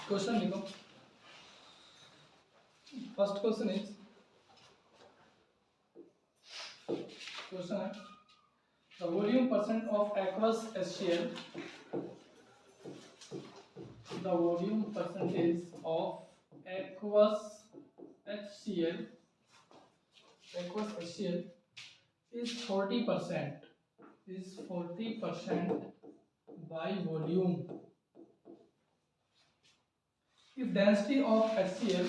Question लिखो। First question is, question है the volume percent of aqueous HCl, the volume percentage of aqueous HCl is 40%, by volume. If density of HCl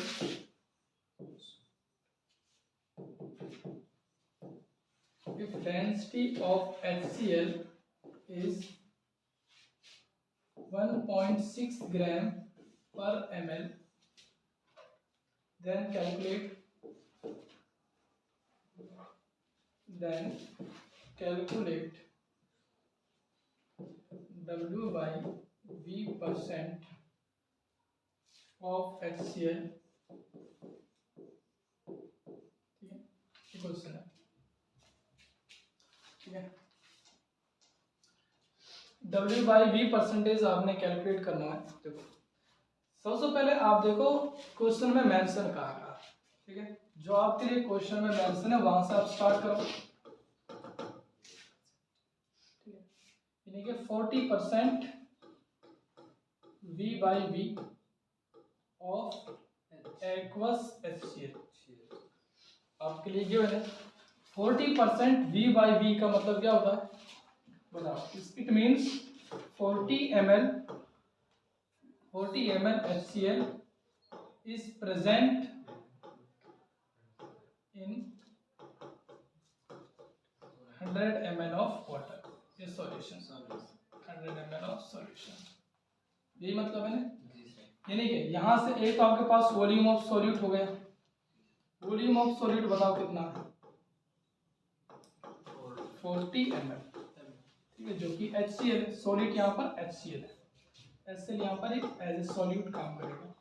is 1.6 gram per ml, then calculate W by V percent of HCl। ठीक है, ये question है। ठीक है, W by V percentage आपने calculate करना है। देखो सबसे पहले आप देखो क्वेश्चन में मेंशन कहाँ का। ठीक है, जो आपके लिए क्वेश्चन में मेंशन है वहां से आप स्टार्ट करो। ठीक है, यानी कि 40% V by V of aqueous HCl आपके लिए गिवन है। 40% V by V का मतलब क्या होता है बताओ। It means 40 ml HCl is present in 100 ml of water। ये सॉल्यूशन 100 ml of सॉल्यूशन, यही मतलब है ना। यानी कि यहां से एक आपके पास वॉल्यूम ऑफ सॉल्यूट हो गया। वॉल्यूम ऑफ सॉल्यूट बताओ कितना है, 40 ml। ठीक है, जो कि HCl है। सॉल्यूट यहाँ पर HCl है, HCl यहाँ पर एक एज ए सॉल्यूट काम करेगा।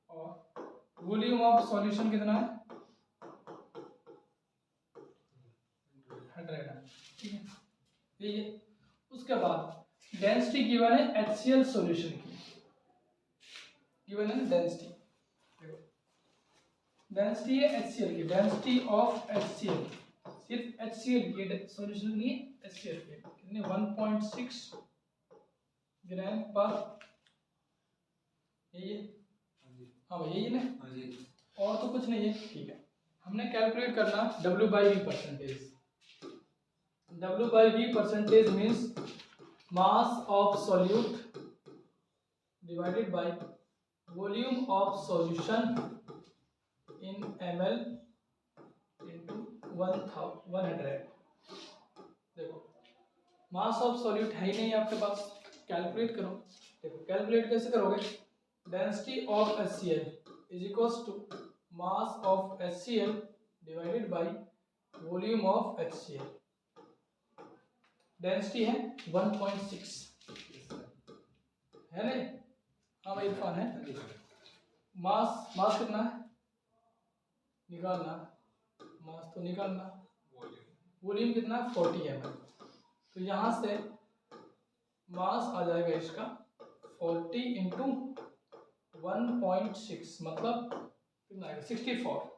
और वॉल्यूम ऑफ सॉल्यूशन कितना है 100 ml। ठीक है, यही है। उसके बाद डेंसिटी गिवन है HCl सॉल्यूशन की, गिवन है डेंसिटी। डेंसिटी है HCl की, डेंसिटी ऑफ HCl सिर्फ HCl की सॉल्यूशन नहीं है, HCl के कितने 1.6 ग्राम पर, यही है। हाँ भाई यही है ना, और तो कुछ नहीं है। ठीक है, हमने कैलकुलेट करना W by V percentage. W by V percentage means mass of solute divided by volume of solution in ml into 100। देखो मास ऑफ सॉल्यूट है ही नहीं आपके पास, कैलकुलेट करो। देखो कैलकुलेट कैसे करोगे, density of HCl is equals to mass of HCl divided by volume of HCl। Density है 1.6 है नहीं। हाँ भाई इरफान है। मास कितना है निकालना, मास तो निकालना, वॉल्यूम कितना 40 ml। तो यहाँ से मास आ जाएगा इसका 40 इंटू 1.6 मतलब कितना आएगा 64।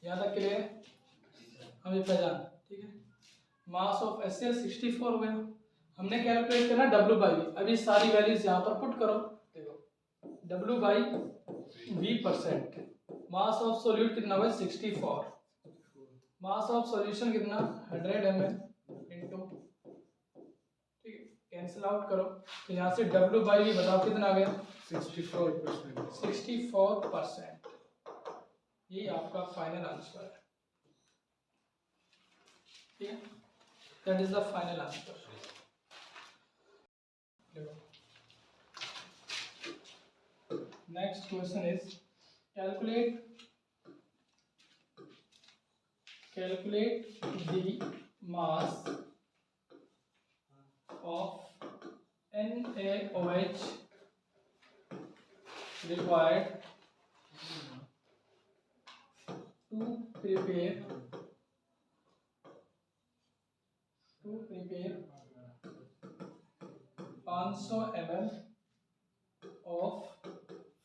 यहाँ तक क्लियर है हम ये पहचान। ठीक है, मास ऑफ HCl 64 हो गया। हमने कैलकुलेट करना W by V। अभी सारी वैल्यूज यहाँ पर पुट करो। देखो W by V percent, mass of solute कितना हुआ 64, मास ऑफ सॉल्यूशन कितना 100 ml इंटू, ठीक है कैंसिल आउट करो। तो यहाँ से W by V बताओ कितना आ गया 64%। ये आपका फाइनल आंसर है। ठीक है, that is the final answer. Next question is calculate the mass of NaOH required to prepare 500 ml of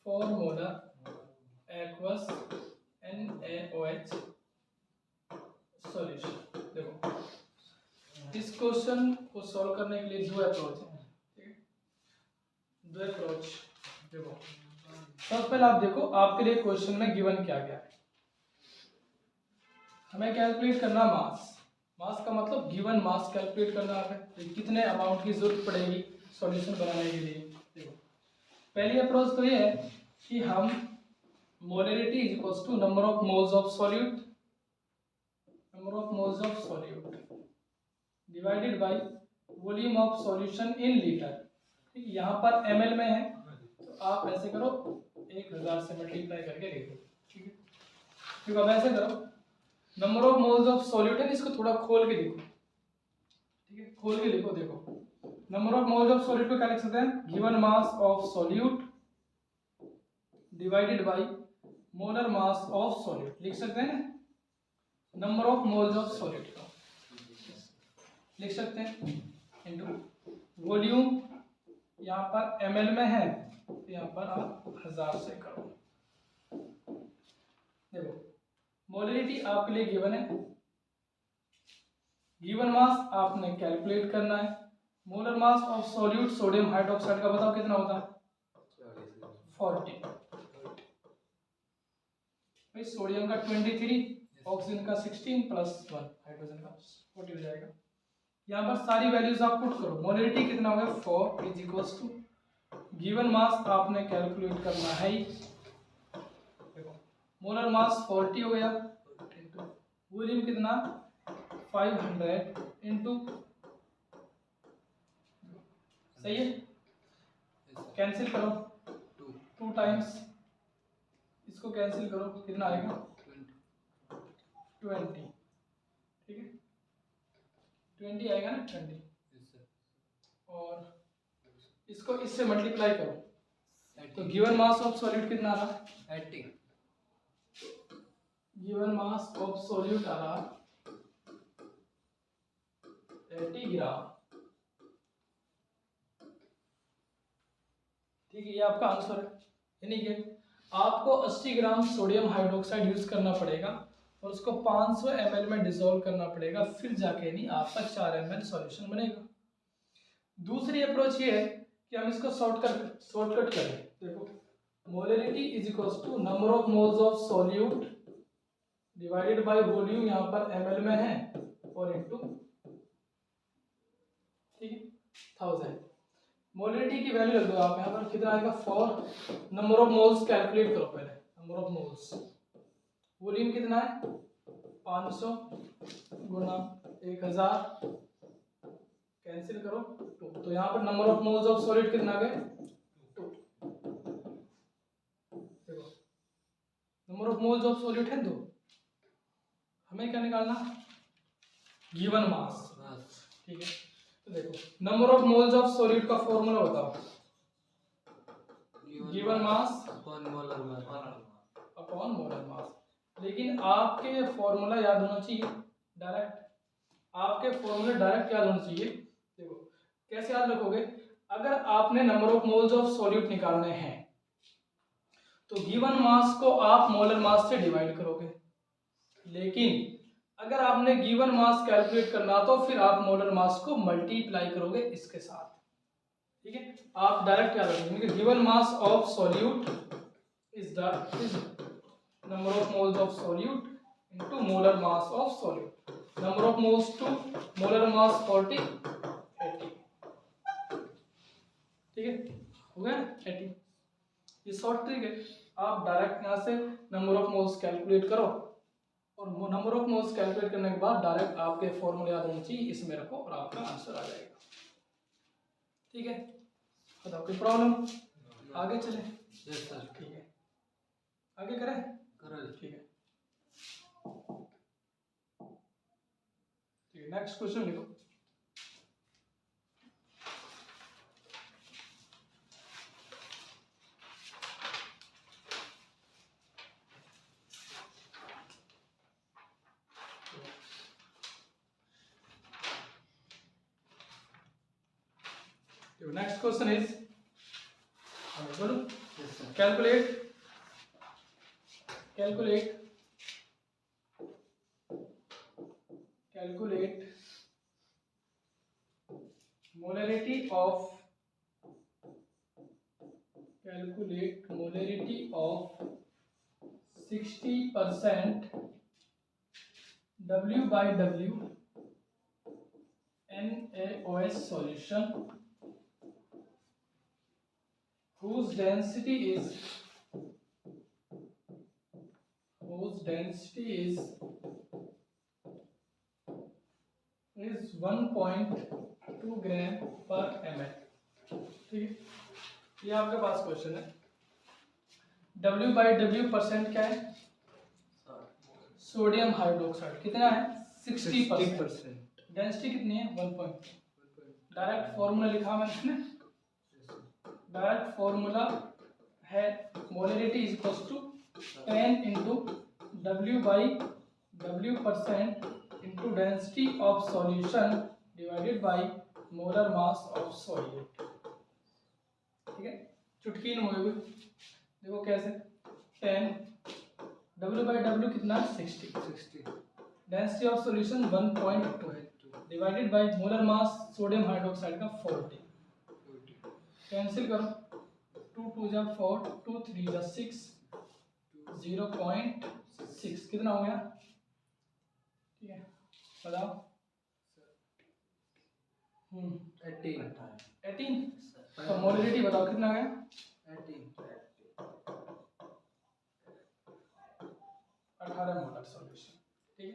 4 molar aqueous NaOH solution. देखो इस क्वेश्चन को सॉल्व करने के लिए दो अप्रोच है, ठीक है, दो अप्रोच। देखो सबसे पहले आप देखो आपके लिए क्वेश्चन में गिवन क्या क्या है। हमें कैलकुलेट करना मास। मास का मतलब गिवन मास कैलकुलेट करना है, कितने अमाउंट की जरूरत पड़ेगी सॉल्यूशन बनाने के लिए। देखो पहली अप्रोच तो ये है कि हम molarity is equals to number of moles of solute, number of moles of solute divided by volume of solution in litre. ठीक, यहाँ पर ml में है तो आप ऐसे करो 1000 से मल्टीप्लाई करके लिखो। ठीक है, फिर अब ऐसे करो number of moles of solute है, इसको थोड़ा खोल के लिखो। ठीक है, खोल के लिखो। देखो number of moles of solute को क्या लिख सकते हैं, given mass of solute divided by molar mass of solute लिख सकते हैं ना। Number of moles of solute को लिख सकते हैं इनटू वॉल्यूम, यहाँ पर ml में है तो यहाँ पर आप 1000 से करो। देखो मोलरिटी आपके लिए गिवन है, गिवन मास आपने कैलकुलेट करना है। Molar mass of solute sodium hydroxide का बताओ कितना होता है 40। भाई सोडियम का 23, ऑक्सीजन का 16 प्लस 1 हाइड्रोजन का 40 हो जाएगा। यहाँ पर सारी वैल्यूज आप पुट करो। मोलरिटी कितना होगा 4 is equals to given mass आपने कैलकुलेट करना है। देखो मोलर मास 40 हो गया, वॉल्यूम कितना 500 इनटू, सही है, कैंसिल करो 2 टाइम्स, इसको कैंसिल करो कितना आएगा 20। ठीक है 20 आएगा ना 20, और इसको इससे मल्टीप्लाई करो तो गिवन मास ऑफ सॉल्यूट कितना आ रहा 80। गिवन मास ऑफ सॉल्यूट आ रहा 80 ग्राम। ठीक है, ये आपका आंसर है। यानी कि आपको 80 ग्राम सोडियम हाइड्रोक्साइड यूज करना पड़ेगा और उसको 500 ml में डिसॉल्व करना पड़ेगा, फिर जाके नहीं आपका 4 ml सॉल्यूशन बनेगा। दूसरी अप्रोच ये है कि हम इसको शॉर्टकट करें। देखो molarity is equals to number of moles of solute divided by volume, यहाँ पर ml में है, और इनटू, ठीक है 1000। मोलरिटी की वैल्यू रख दो आप यहाँ पर, कितना आएगा 4। नंबर ऑफ मोल्स कैलकुलेट करो पहले, नंबर ऑफ मोल्स। वॉल्यूम कितना है 500 गुना 1000, कैंसिल करो 2, तो यहाँ पर number of moles of solid कितना आ गए 2। देखो number of moles of solid है 2, हमें क्या निकालना गिवन मास। ठीक है, तो देखो number of moles of solid का फॉर्मूला बताओ, given mass upon molar mass. लेकिन आपके फॉर्मूला याद होना चाहिए डायरेक्ट, आपके फॉर्मूले डायरेक्ट याद होना चाहिए। देखो कैसे याद रखोगे, अगर आपने number of moles of solute निकालने हैं तो गिवन मास को आप मोलर मास से डिवाइड करोगे, लेकिन अगर आपने गिवन मास कैलकुलेट करना तो फिर आप मोलर मास को मल्टीप्लाई करोगे इसके साथ। ठीक है, आप डायरेक्ट याद रखेंगे given mass of solute is number of moles of solute into molar mass of solute. Number of moles 2, molar mass 40, 80। ठीक है, हो गया 80। ये शॉर्ट ट्रिक है, आप डायरेक्ट यहाँ से नंबर ऑफ मोल्स कैलकुलेट करो और नंबर ऑफ मोल्स कैलकुलेट करने के बाद डायरेक्ट आपके फॉर्मूले याद होनी चाहिए, इसमें रखो और आपका आंसर आ जाएगा। ठीक है, बताओ कोई प्रॉब्लम, आगे चले? Yes sir. ठीक है, आगे करें? करें। ठीक है, ठीक है, नेक्स्ट क्वेश्चन लिखो। नेक्स्ट क्वेश्चन इज बोलो calculate molarity of 60% W by W NaOH solution whose density is 1.2 ग्राम पर ml। ठीक है, ये आपके पास क्वेश्चन है। W by W परसेंट क्या है? सोडियम हाइड्रोक्साइड कितना है? 60%। डेंसिटी कितनी है? 1.2। डायरेक्ट फॉर्मूला लिखा मैंने, डायरेक्ट फॉर्मूला है molarity is equal to 10 into W by W percent into density of solution divided by molar mass of solute. ठीक है, चुटकी में होगी, देखो कैसे 10 W by W कितना? 60। Density of solution 1.2 divided by molar mass sodium hydroxide का 40। Cancel करो, 2 2 जा 4, 2 3 जा 6, 0.6 कितना हो गया? ठीक है, बताओ। 18। तो मोलरिटी बताओ कितना गया? 18 मोलर सॉल्यूशन। ठीक है,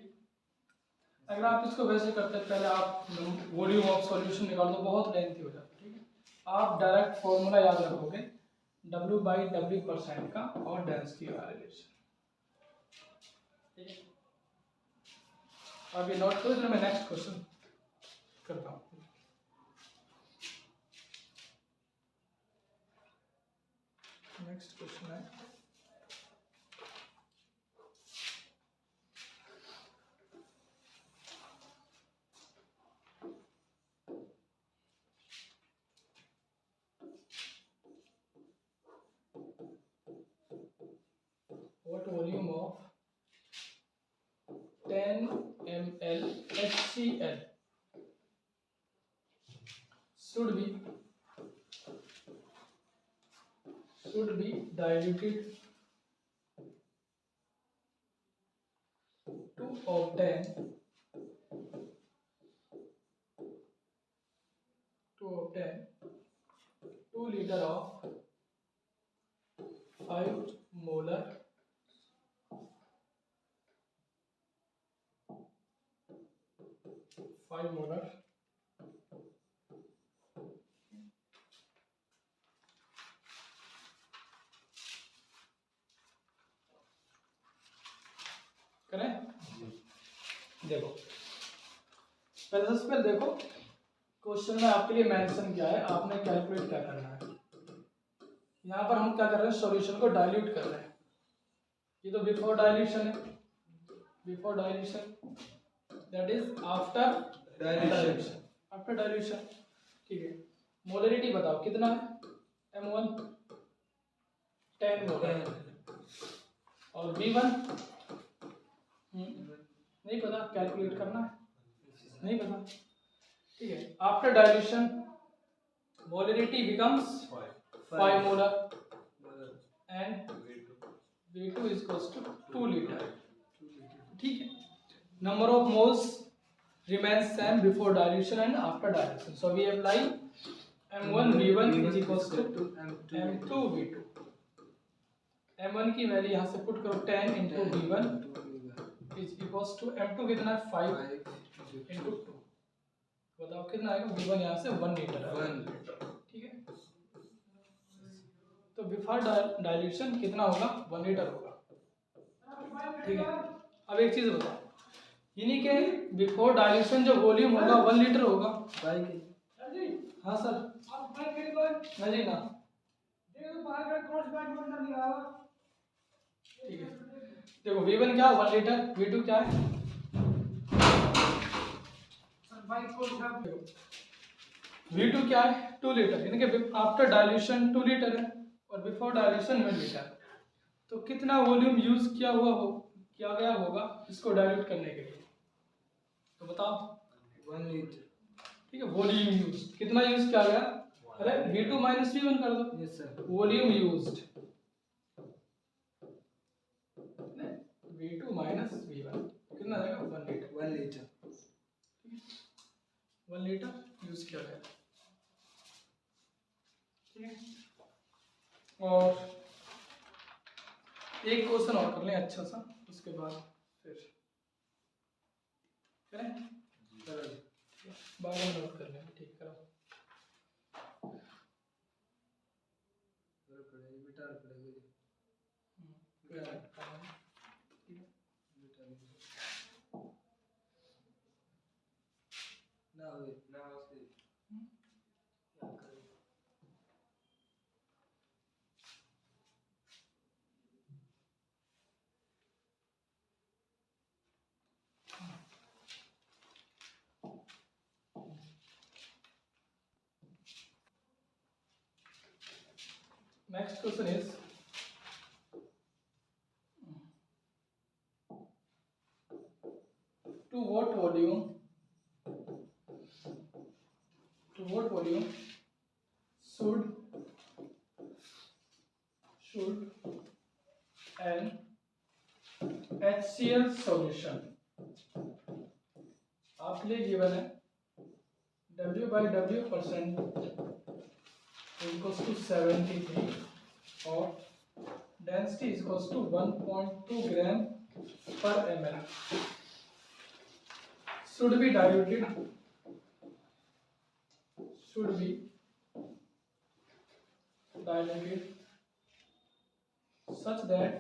अगर आप इसको वैसे करते हैं, पहले आप वॉल्यूम ऑफ सॉल्यूशन निकाल दो, बहुत लेंथी हो जाती है। ठीक है, आप डायरेक्ट फॉर्मूला याद रखोगे W by W परसेंट का और डेंसिटी का रिलेशन। ठीक है, अभी नोट करो, मैं नेक्स्ट क्वेश्चन करता हूँ। नेक्स्ट क्वेश्चन है what volume of 10 ml HCl should be diluted to obtain 2 liter of 5 molar करें। देखो पहले सबसे पहले देखो क्वेश्चन में आपके लिए मेंशन किया है, आपने कैलकुलेट क्या करना है। यहाँ पर हम क्या कर रहे हैं? सॉल्यूशन को डाइल्यूट कर रहे हैं। ये तो बिफोर डाइल्यूशन है, before dilution that is after dilution. ठीक है, मोलरिटी बताओ कितना है? M1 10 मोलर और B1 नहीं पता, कैलकुलेट करना है, नहीं पता। ठीक है, after dilution molarity becomes 5 molar and V2 is equals to 2 liter। ठीक है, number of moles remains same before dilution and after dilution, so we apply M1 V1 is equals to M2 V2। M1 की value यहाँ से put करो 10 into V1 is equals to M2 कितना है? 5 into 2, बताओ कितना आएगा? V1 यहाँ से 1 लीटर है। ठीक है, तो बिफोर डाइल्यूशन कितना होगा? 1 लीटर होगा। ठीक है, अब एक चीज बताओ, यानी कि बिफोर डाइल्यूशन जो वॉल्यूम होगा 1 लीटर होगा। हाँ सर, नहीं ना, ठीक है। देखो V1 क्या 1 लीटर, V2 क्या है? V2 क्या है 2 लीटर, यानी कि आफ्टर डाइल्यूशन 2 लीटर है और बिफोर डाइल्यूशन 1 लीटर। तो कितना वॉल्यूम यूज किया गया होगा इसको डाइल्यूट करने के लिए, तो बताओ। 1 लीटर। ठीक है, वॉल्यूम यूज कितना यूज किया गया, अरे V2 माइनस V1 कर दो। Yes sir. Volume used V2 minus V1 कितना आएगा 1 लीटर। 1 लीटर 1 लीटर यूज किया गया। ठीक है, और एक क्वेश्चन और कर लें अच्छा सा, उसके बाद फिर करें। बाद में नोट कर लें, ठीक करो। Next question is to what volume should an HCl solution, आपके लिए गिवन है W/W% equals to 73 और density is equals to 1.2 gram per ml should be diluted such that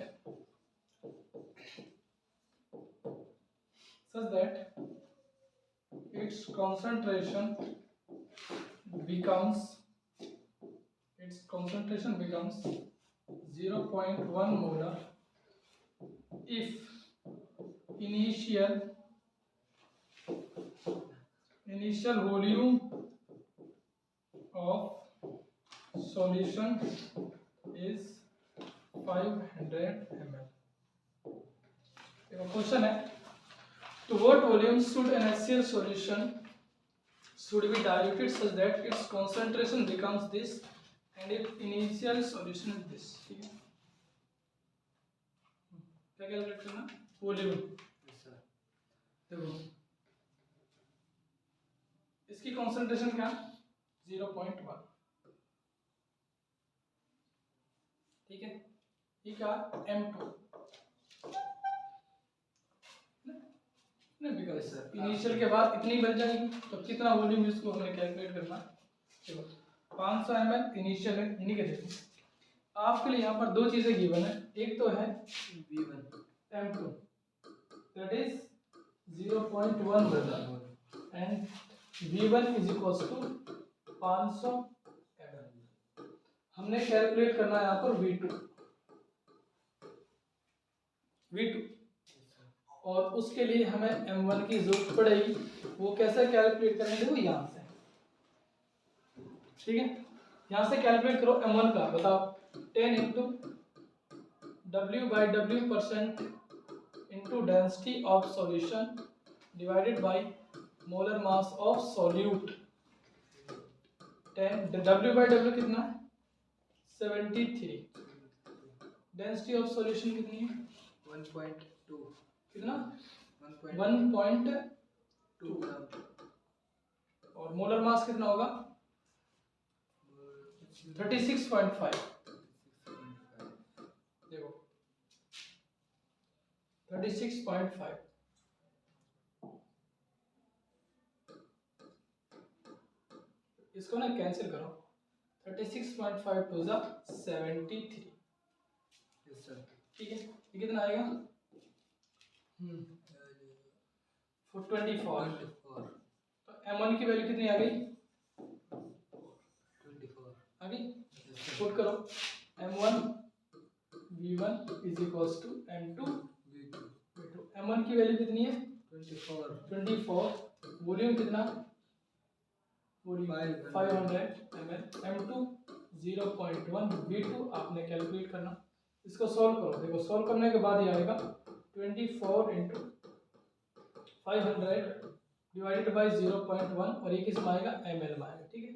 its concentration becomes 0.1 molar if initial volume of solution is 500 ml। Question है to what volume should an HCl solution should be diluted such that its concentration becomes this and its initial solution is this। ठीक है, क्या calculate करना, volume. देखो इसकी concentration क्या 0.1, ठीक है, ये क्या M2 नहीं, बिकॉज इनिशियल के बाद इतनी बन जाएगी तो कितना वॉल्यूम इसको हमें कैलकुलेट करना। देखो 500 ml इनिशियल है, इन्हीं के देखो आपके लिए यहाँ पर दो चीजें गिवन है, एक तो है V1 M2 that is 0.1 molar and V1 is equals to 500 ml। हमने कैलकुलेट करना है यहाँ पर V2 और उसके लिए हमें M1 की जरूरत पड़ेगी। वो कैसे कैलकुलेट करेंगे, वो यहाँ से, ठीक है, यहाँ से कैलकुलेट करो M1 का, बताओ 10 into W/W% into density of solution divided by molar mass of solute. 10 W/W कितना है 73, डेंसिटी ऑफ सॉल्यूशन कितनी है 1.2, कितना 1.2 ग्राम और मोलर मास कितना होगा 36.5। देखो 36.5 इसको ना कैंसिल करो, 36.5 टू द 73। Yes sir. ठीक है, ये कितना आएगा 424। तो M1 की वैल्यू कितनी आ गई 24 आ गई। पुट करो M1 V1 is equals to M2 V2। M1 की वैल्यू कितनी है 24, वॉल्यूम कितना 500 ml, M2 0.1, V2 आपने कैलकुलेट करना। इसको सॉल्व करो, देखो सॉल्व करने के बाद ये आएगा 24 इंटू 500 डिवाइडेड बाई 0.1 और ये किस में आएगा, ml में आएगा। ठीक है,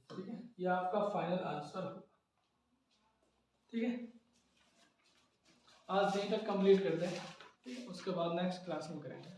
ठीक है, ये आपका फाइनल आंसर होगा। ठीक है, आज यहीं तक कंप्लीट करते हैं, ठीक है, उसके बाद नेक्स्ट क्लास में करेंगे।